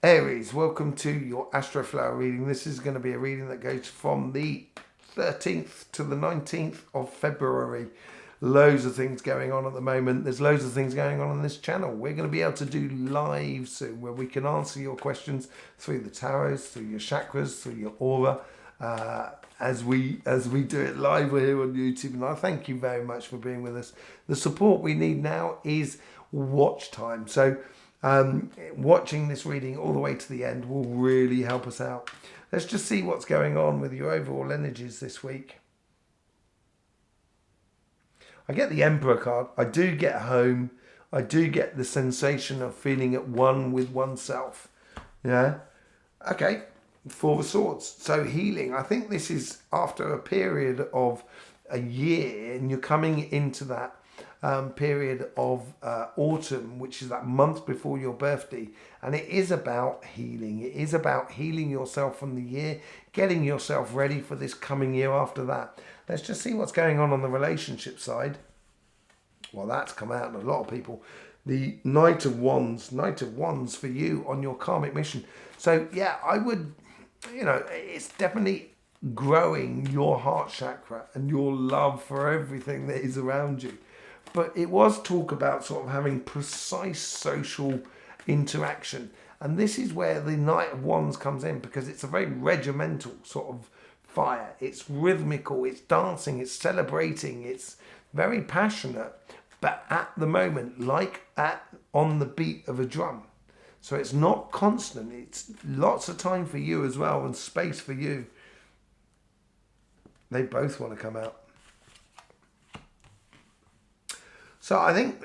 Aries, welcome to your Astroflower reading. This is going to be a reading that goes from the 13th to the 19th of February. Loads of things going on at the moment. There's loads of things going on this channel. We're going to be able to do live soon where we can answer your questions through the tarots, through your chakras, through your aura. As we do it live here on YouTube, and I thank you very much for being with us. The support we need now is watch time. So watching this reading all the way to the end will really help us out. Let's just see what's going on with your overall energies this week. I get the Emperor card. I do get home. I do get the sensation of feeling at one with oneself. Yeah. Okay. Four of Swords. So healing. I think this is after a period of a year, and you're coming into that period of autumn, which is that month before your birthday, and it is about healing. It is about healing yourself from the year, getting yourself ready for this coming year after that. Let's just see what's going on the relationship side. Well, that's come out in a lot of people. The Knight of Wands for you on your karmic mission. So yeah, I would, it's definitely growing your heart chakra and your love for everything that is around you. But it was talk about sort of having precise social interaction. And this is where the Knight of Wands comes in, because it's a very regimental sort of fire. It's rhythmical, it's dancing, it's celebrating, it's very passionate, but at the moment, on the beat of a drum. So it's not constant. It's lots of time for you as well, and space for you. They both want to come out. So I think,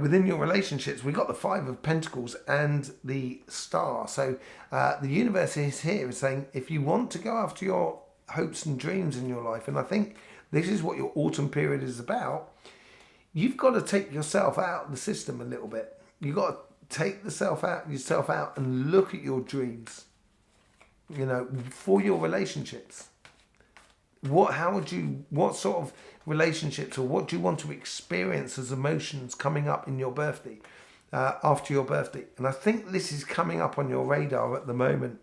within your relationships, we got the Five of Pentacles and the Star. So the universe is here is saying, if you want to go after your hopes and dreams in your life, and I think this is what your autumn period is about, you've got to take yourself out of the system a little bit. You've got to take yourself out and look at your dreams, for your relationships. What sort of relationships, or what do you want to experience as emotions coming up in your birthday, after your birthday? And I think this is coming up on your radar at the moment.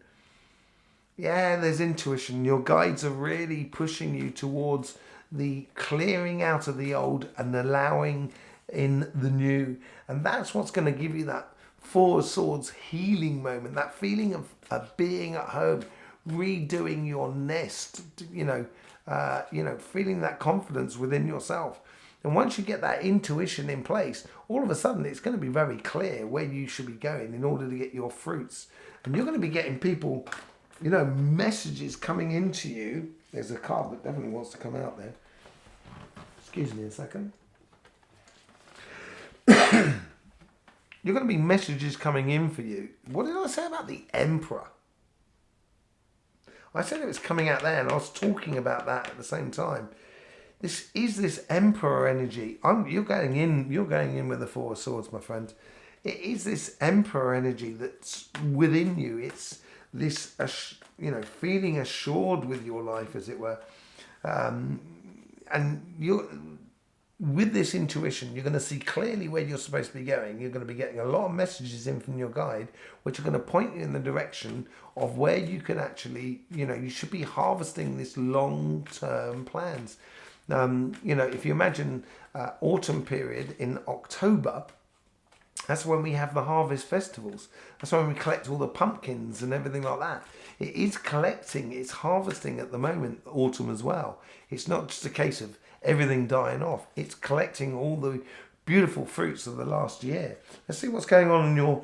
Yeah, there's intuition. Your guides are really pushing you towards the clearing out of the old and allowing in the new. And that's what's going to give you that Four of Swords healing moment, that feeling of being at home, redoing your nest, feeling that confidence within yourself. And once you get that intuition in place, all of a sudden it's going to be very clear where you should be going in order to get your fruits. And you're going to be getting people, messages coming into you. There's a card that definitely wants to come out there. Excuse me a second. You're going to be messages coming in for you. What did I say about the Emperor? I said it was coming out there, and I was talking about that at the same time. This Emperor energy. You're going in with the Four of Swords, my friend. It is this Emperor energy that's within you. It's this, feeling assured with your life, as it were. And with this intuition, you're going to see clearly where you're supposed to be going. You're going to be getting a lot of messages in from your guide, which are going to point you in the direction of where you can actually, you should be harvesting this long-term plans. If you imagine autumn period in October, that's when we have the harvest festivals. That's when we collect all the pumpkins and everything like that. It is collecting, it's harvesting at the moment, autumn as well. It's not just a case of everything dying off. It's collecting all the beautiful fruits of the last year. Let's see what's going on in your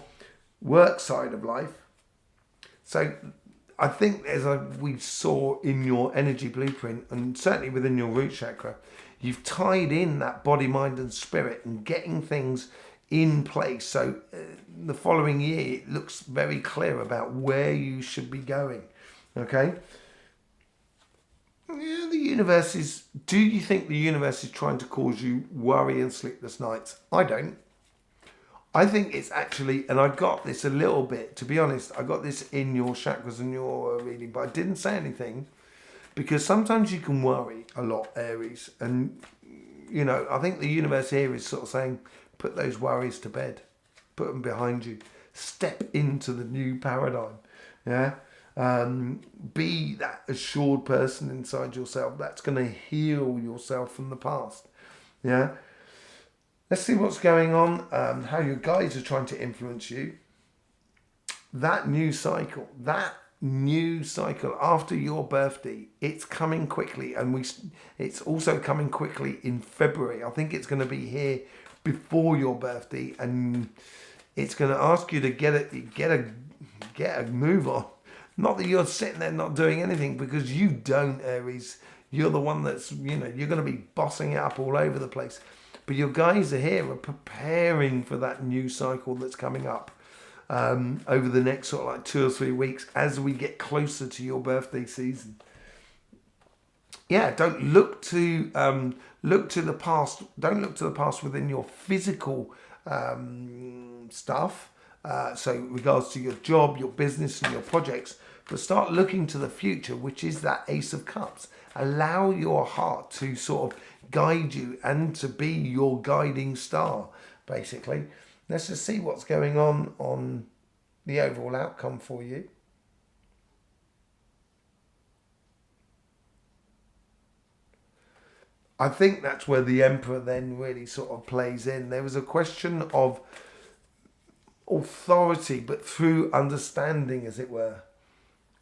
work side of life. So I think, as we saw in your energy blueprint, and certainly within your root chakra, you've tied in that body, mind and spirit and getting things in place. So the following year, it looks very clear about where you should be going. Okay? Yeah, the universe is... Do you think the universe is trying to cause you worry and sleepless nights? I don't. I think it's actually... And I got this a little bit, to be honest. I got this in your chakras and your reading, but I didn't say anything. Because sometimes you can worry a lot, Aries. And, I think the universe here is sort of saying, put those worries to bed. Put them behind you. step into the new paradigm. Yeah. Be that assured person inside yourself that's going to heal yourself from the past. Yeah. Let's see what's going on, how your guides are trying to influence you. That new cycle after your birthday, it's coming quickly, and it's also coming quickly in February. I think it's going to be here before your birthday, and it's going to ask you to get a move on. Not that you're sitting there not doing anything, because you don't, Aries. You're the one that's, you're going to be bossing it up all over the place. But your guys are here, are preparing for that new cycle that's coming up over the next sort of like 2 or 3 weeks as we get closer to your birthday season. Yeah, don't look to the past. Don't look to the past within your physical stuff. So in regards to your job, your business, and your projects, but start looking to the future, which is that Ace of Cups. Allow your heart to sort of guide you and to be your guiding star, basically. Let's just see what's going on the overall outcome for you. I think that's where the Emperor then really sort of plays in. There was a question of authority, but through understanding, as it were.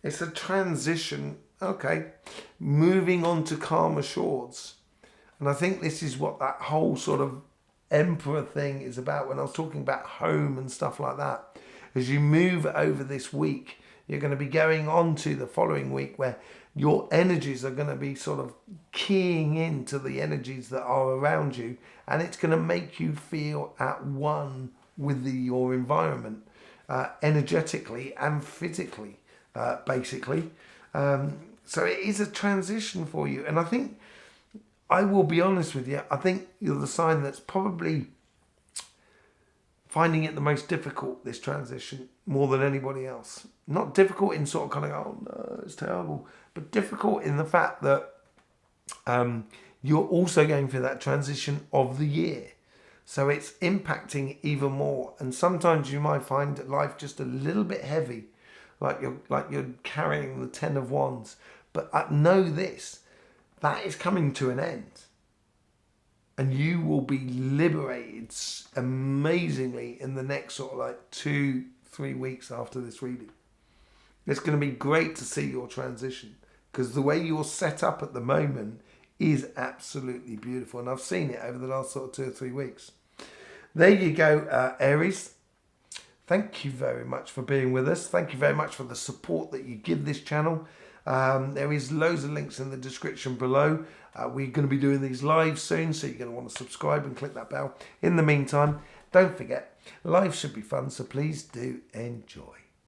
It's a transition, okay, moving on to calmer shores. And I think this is what that whole sort of Emperor thing is about when I was talking about home and stuff like that. As you move over this week, you're going to be going on to the following week where your energies are going to be sort of keying into the energies that are around you, and it's going to make you feel at one with your environment, energetically and physically, basically. So it is a transition for you, and I think, I will be honest with you, I think you're the sign that's probably finding it the most difficult, this transition, more than anybody else. Not difficult in sort of kind of, oh no, it's terrible, but difficult in the fact that you're also going through that transition of the year. So it's impacting even more. And sometimes you might find life just a little bit heavy, like you're carrying the 10 of Wands. But know this, that is coming to an end. And you will be liberated amazingly in the next sort of like 2-3 weeks after this reading. It's going to be great to see your transition, because the way you're set up at the moment is absolutely beautiful. And I've seen it over the last sort of 2 or 3 weeks. There you go, Aries. Thank you very much for being with us. Thank you very much for the support that you give this channel. There is loads of links in the description below. We're going to be doing these live soon, so you're going to want to subscribe and click that bell. In the meantime, don't forget, life should be fun, so please do enjoy.